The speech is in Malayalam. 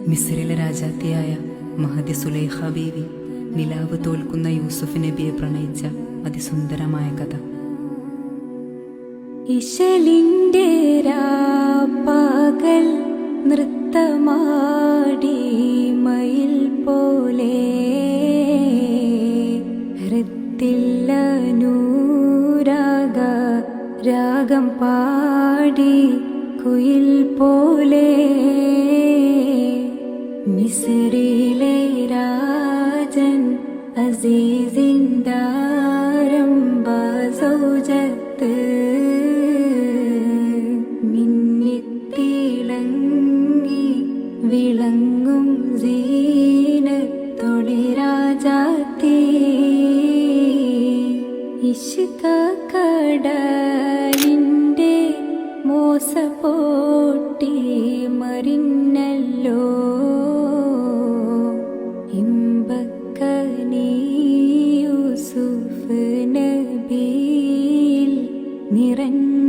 മിസ്രിലെ രാജാത്തിയായ മഹദി സുലൈഖ ബീവി നിലാവ് തോൽക്കുന്ന യൂസുഫ് നബിയെ പ്രണയിച്ച അതിസുന്ദരമായ കഥ. ഇശലിൻ്റെ രാപ്പകൽ നൃത്തമാടി മയിൽ പോലെ ഹൃത്തില്ല നൂരാഗ രാഗം പാടി കുയിൽ പോലെ മിസ്രിലെ രാജൻ അസീസിൻദാരംബ സൗജത്ത് മിന്നിത്തിളങ്ങി വിളങ്ങും സീനത്തൊളി രാജാത്തി ഇഷ്ക കടലിൻ്റെ മോസപോട്ടി മറിഞ്ഞല്ലോ ഇമ്പക്കനീ യൂസുഫ് നബിയിൽ നിറഞ്ഞ